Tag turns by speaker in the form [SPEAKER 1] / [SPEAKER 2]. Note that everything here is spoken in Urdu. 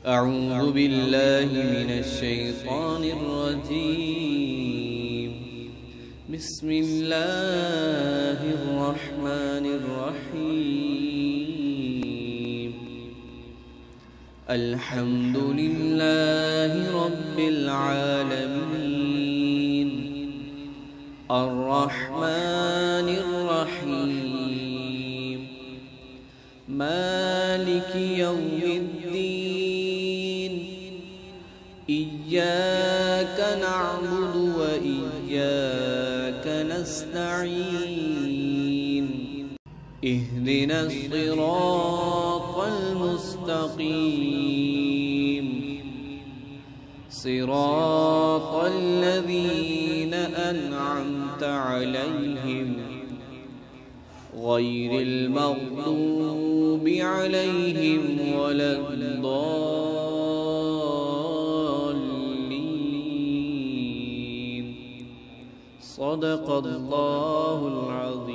[SPEAKER 1] أعوذ بالله من الشيطان الرجيم. بسم الله الرحمن الرحيم. الحمد لله رب العالمين الرحمن الرحيم مالك يوم الدين إياك نعبد وإياك نستعين اهدنا الصراط المستقيم صراط الذين أنعمت عليهم غير المغضوب عليهم ولا الضالين. صدق الله العظيم.